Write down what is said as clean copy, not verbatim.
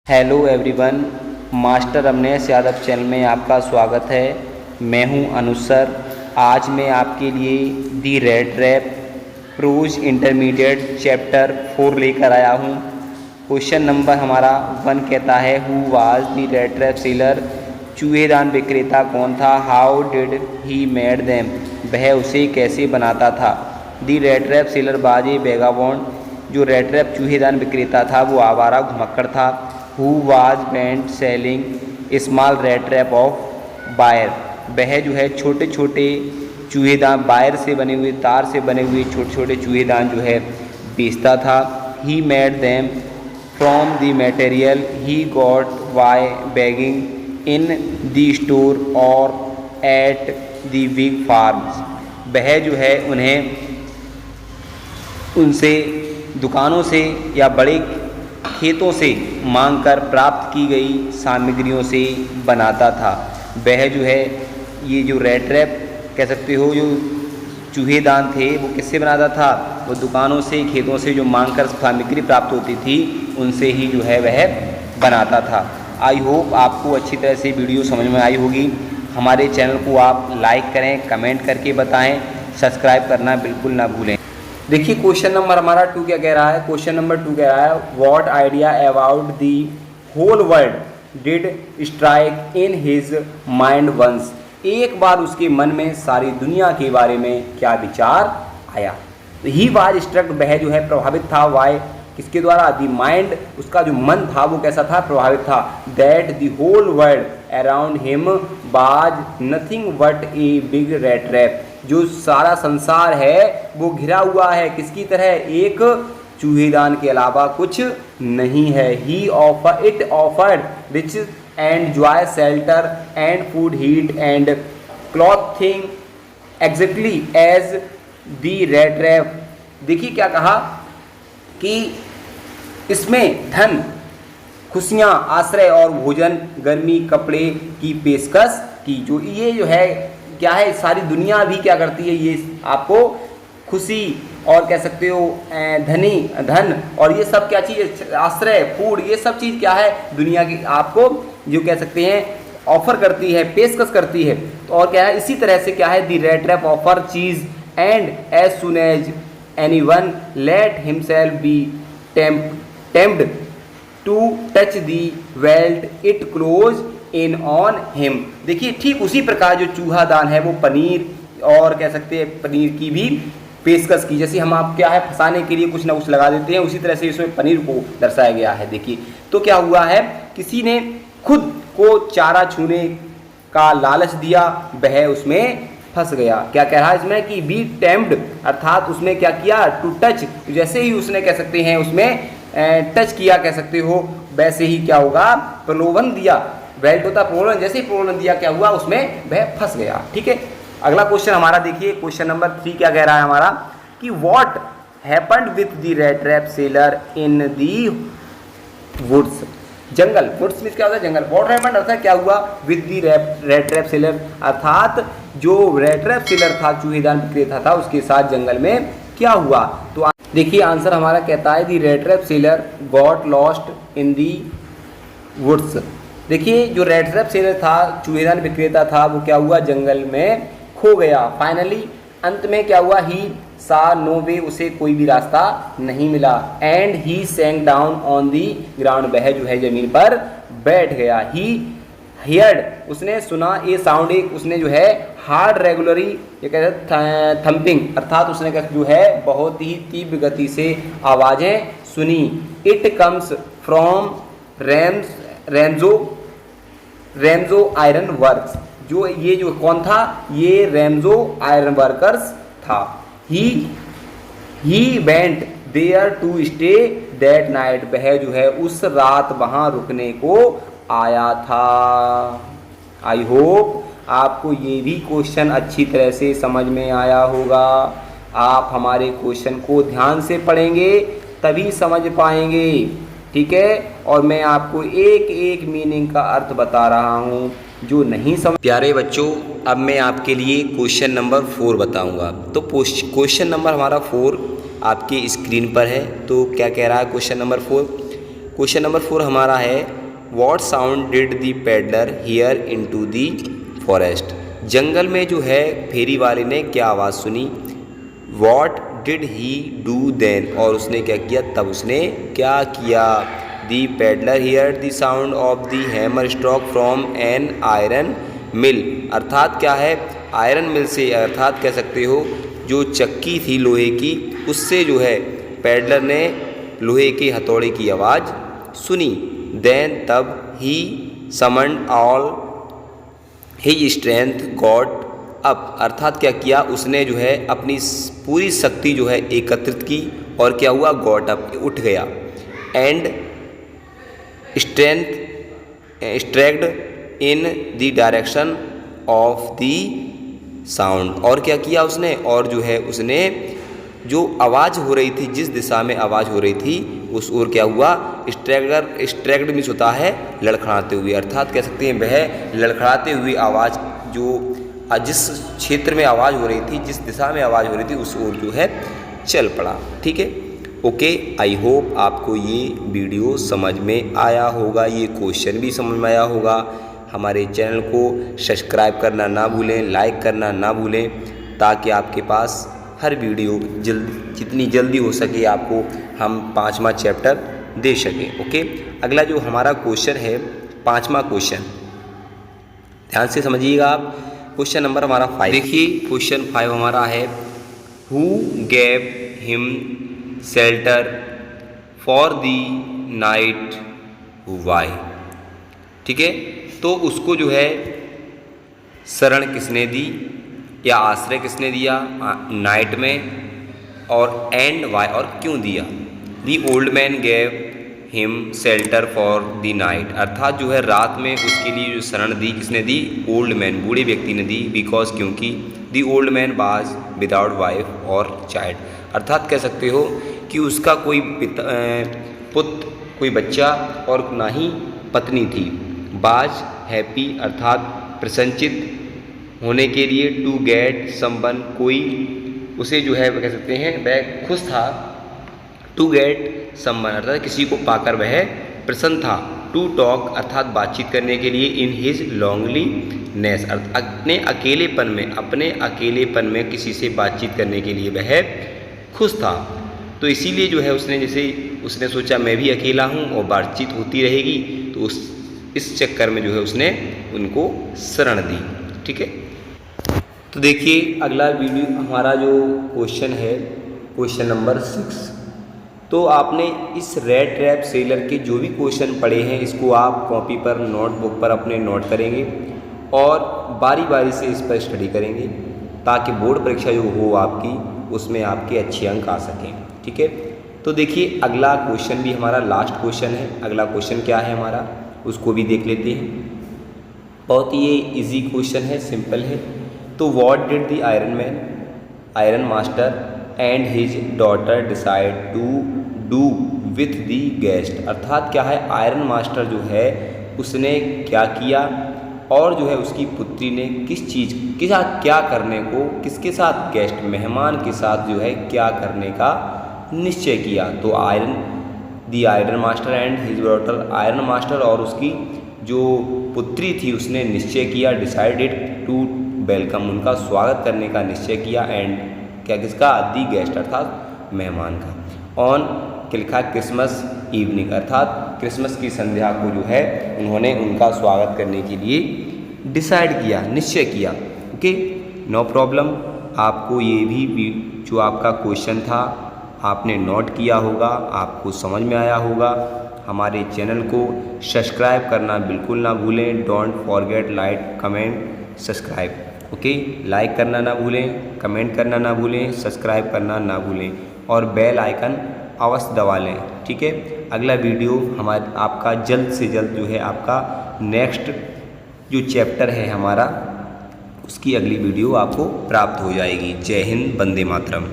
Hello everyone, master Amnesh Yadav channel में आपका स्वागत है। मैं हूं अनुज सर। आज मैं आपके लिए the red trap prose intermediate chapter 4 लेकर आया हूं। क्वेश्चन नंबर हमारा 1 कहता है, who was the red trap seller? चूहेदान विक्रेता कौन था? How did he made them? वह उसे कैसे बनाता था? The red trap seller was a vagabond. जो रेड रैप चूहेदान विक्रेता था वो आवारा घुमक्कड़ था। Who was band selling small rat trap of wire? वह जो है छोटे छोटे चूहेदान, वायर से बने हुए, तार से बने हुए छोटे छोटे चूहेदान जो है बेचता था। He made them from the material he got by begging in the store और एट द बिग फार्म्स। वह जो है उन्हें उनसे दुकानों से या बड़े खेतों से मांगकर प्राप्त की गई सामग्रियों से बनाता था। वह जो है ये जो रेड ट्रैप कह सकते हो, जो चूहेदान थे वो किससे बनाता था? वो दुकानों से, खेतों से जो मांगकर सामग्री प्राप्त होती थी उनसे ही जो है वह बनाता था। आई होप आपको अच्छी तरह से वीडियो समझ में आई होगी। हमारे चैनल को आप लाइक करें, कमेंट करके बताएं, सब्सक्राइब करना बिल्कुल ना भूलें। देखिए क्वेश्चन नंबर हमारा 2 क्या कह रहा है। क्वेश्चन नंबर 2 कह रहा है, what idea about the whole world did strike in his mind once? एक बार उसके मन में सारी दुनिया के बारे में क्या विचार आया? ही वाज स्ट्रक, वह जो है प्रभावित था। वाई, किसके द्वारा? दी माइंड, उसका जो मन था वो कैसा था? प्रभावित था। That the whole world around him was nothing but a big red wrap. जो सारा संसार है वो घिरा हुआ है किसकी तरह? एक चूहेदान के अलावा कुछ नहीं है। He offered rich and joy, shelter and food, heat and clothing exactly as the red wrap. देखिए क्या कहा कि इसमें धन, खुशियाँ, आश्रय और भोजन, गर्मी, कपड़े की पेशकश की। जो ये जो है क्या है, सारी दुनिया भी क्या करती है, ये आपको खुशी और कह सकते हो धन और ये सब क्या चीज़, आश्रय, फूड, ये सब चीज़ क्या है दुनिया की आपको जो कह सकते हैं ऑफर करती है, पेशकश करती है। तो और क्या है, इसी तरह से क्या है, the rat trap offer cheese and as soon as anyone let himself be tempted to touch the welt it close in on him. देखिए ठीक उसी प्रकार जो चूहादान है वो पनीर और कह सकते हैं पनीर की भी पेशकश की। जैसे हम आप क्या है फंसाने के लिए कुछ ना कुछ लगा देते हैं, उसी तरह से इसमें पनीर को दर्शाया गया है। देखिए तो क्या हुआ है, किसी ने खुद को चारा छूने का लालच दिया, वह उसमें फंस गया। क्या कह रहा है इसमें कि बी टेम्प्ड, अर्थात उसने क्या किया, टू टच, जैसे ही उसने कह सकते हैं उसमें टच किया कह सकते हो, वैसे ही क्या होगा, प्रलोभन दिया। वेल्ट होता प्रलोभन, जैसे ही प्रलोभन दिया क्या हुआ, उसमें वह फंस गया। ठीक है, अगला क्वेश्चन हमारा देखिए, क्वेश्चन नंबर 3 क्या कह रहा है हमारा कि what happened with the red trap seller in the woods? जंगल, वुड्स में क्या होता है, जंगल। व्हाट हैपेंड अर्थात क्या हुआ with the rat trap seller, अर्थात जो रेड ट्रैप सेलर था, चूहेदान विक्रेता था, उसके साथ जंगल में क्या हुआ? तो देखिए आंसर हमारा कहता है the rat trap seller got lost in the woods. देखिए जो रेड ट्रैप सेलर था, चूहेदान विक्रेता था, वो क्या हुआ, जंगल में खो गया। फाइनली अंत में क्या हुआ, ही सा नो वे, उसे कोई भी रास्ता नहीं मिला। And he sank down on the ground, वह जो है जमीन पर बैठ गया। ही हियर्ड, उसने सुना, ए साउंड, एक उसने जो है हार्ड रेगुलरी, ये कहते हैं थम्पिंग, अर्थात उसने जो है बहुत ही तीव्र गति से आवाज़ें सुनी। It comes from Ramsjo iron works. जो ये जो कौन था, ये रेमजो आयरन वर्कर्स था। He went there to stay that night, वह जो है उस रात वहाँ रुकने को आया था। आई होप आपको ये भी क्वेश्चन अच्छी तरह से समझ में आया होगा। आप हमारे क्वेश्चन को ध्यान से पढ़ेंगे तभी समझ पाएंगे। ठीक है, और मैं आपको एक एक मीनिंग का अर्थ बता रहा हूँ, जो नहीं समझ। प्यारे बच्चों, अब मैं आपके लिए क्वेश्चन नंबर 4 बताऊंगा। तो क्वेश्चन नंबर हमारा 4 आपकी स्क्रीन पर है। तो क्या कह रहा है क्वेश्चन नंबर 4, क्वेश्चन नंबर 4 हमारा है what sound did the peddler hear into the forest. जंगल में जो है फेरी वाले ने क्या आवाज़ सुनी। What did he do then, और उसने क्या किया, तब उसने क्या किया। The peddler hear the sound of the hammer stroke from an iron mill, अर्थात क्या है, आयरन मिल से, अर्थात कह सकते हो जो चक्की थी लोहे की, उससे जो है पेडलर ने लोहे के हथौड़े की आवाज़ सुनी। देन तब he summoned all his strength got up, अर्थात क्या किया, उसने जो है अपनी पूरी शक्ति जो है एकत्रित की और क्या हुआ, गॉट अप, उठ गया। And strength struck in the direction of the sound, और क्या किया उसने, और जो है उसने जो आवाज़ हो रही थी, जिस दिशा में आवाज़ हो रही थी उस ओर क्या हुआ, स्ट्रैक्ड मीन्स होता है लड़खड़ाते हुए, अर्थात कह सकते हैं वह लड़खड़ाते हुए आवाज़ जो जिस क्षेत्र में आवाज़ हो रही थी, जिस दिशा में आवाज़ हो रही थी उस ओर जो है चल पड़ा। ठीक है, ओके, आई होप आपको ये वीडियो समझ में आया होगा, ये क्वेश्चन भी समझ में आया होगा। हमारे चैनल को सब्सक्राइब करना ना भूलें, लाइक करना ना भूलें, ताकि आपके पास हर वीडियो जितनी जल्दी हो सके आपको हम 5वां चैप्टर दे सकें। ओके, अगला जो हमारा क्वेश्चन है 5वां क्वेश्चन, ध्यान से समझिएगा आप। क्वेश्चन नंबर हमारा 5, देखिए क्वेश्चन 5 हमारा है who gave him shelter for the night why. ठीक है, तो उसको जो है शरण किसने दी या आश्रय किसने दिया नाइट में, और एंड वाई, और क्यों दिया। The old man gave him shelter for the night, अर्थात जो है रात में उसके लिए जो शरण दी किसने दी, ओल्ड मैन, बूढ़े व्यक्ति ने दी। बिकॉज, क्योंकि the old man was without wife और चाइल्ड, अर्थात कह सकते हो कि उसका कोई पुत्र, कोई बच्चा और ना ही पत्नी थी। बाज हैप्पी, अर्थात प्रसन्नचित होने के लिए, टू गेट समवन, कोई उसे जो है कह सकते हैं वह खुश था। टू गेट समवन, अर्थात किसी को पाकर वह प्रसन्न था। टू टॉक, अर्थात बातचीत करने के लिए। इन हिज लॉन्गलीनेस, अपने अकेलेपन में किसी से बातचीत करने के लिए वह खुश था। तो इसीलिए जो है उसने उसने सोचा मैं भी अकेला हूँ और बातचीत होती रहेगी, तो इस चक्कर में जो है उसने उनको शरण दी। ठीक है, तो देखिए अगला वीडियो हमारा जो क्वेश्चन है क्वेश्चन नंबर 6। तो आपने इस रेड ट्रैप सेलर के जो भी क्वेश्चन पढ़े हैं इसको आप कॉपी पर, नोटबुक पर अपने नोट करेंगे और बारी बारी से इस पर स्टडी करेंगे, ताकि बोर्ड परीक्षा जो हो आपकी उसमें आपके अच्छे अंक आ सकें। ठीक है, तो देखिए अगला क्वेश्चन भी हमारा लास्ट क्वेश्चन है। अगला क्वेश्चन क्या है हमारा, उसको भी देख लेते हैं। बहुत ही ये इजी क्वेश्चन है, सिंपल है। तो what did the iron master and his daughter decide to do with the guest, अर्थात क्या है, आयरन मास्टर जो है उसने क्या किया और जो है उसकी पुत्री ने किस चीज़ के साथ क्या करने को, किसके साथ, गेस्ट मेहमान के साथ जो है क्या करने का निश्चय किया। तो iron master and his daughter, iron master और उसकी जो पुत्री थी उसने निश्चय किया, डिसाइडेड टू वेलकम, उनका स्वागत करने का निश्चय किया। एंड क्या, किसका, दी गेस्ट, अर्थात मेहमान का। ऑन क्या लिखा, क्रिसमस इवनिंग, अर्थात क्रिसमस की संध्या को जो है उन्होंने उनका स्वागत करने के लिए डिसाइड किया, निश्चय किया। Okay, no problem. आपको ये भी जो आपका क्वेश्चन था आपने नोट किया होगा, आपको समझ में आया होगा। हमारे चैनल को सब्सक्राइब करना बिल्कुल ना भूलें। Don't forget like comment subscribe. Okay, like करना ना भूलें, कमेंट करना ना भूलें, सब्सक्राइब करना ना भूलें और बेल आइकन अवश्य दबा लें। ठीक है, अगला वीडियो आपका जल्द से जल्द जो है आपका नेक्स्ट जो चैप्टर है हमारा उसकी अगली वीडियो आपको प्राप्त हो जाएगी। जय हिंद, वंदे मातरम।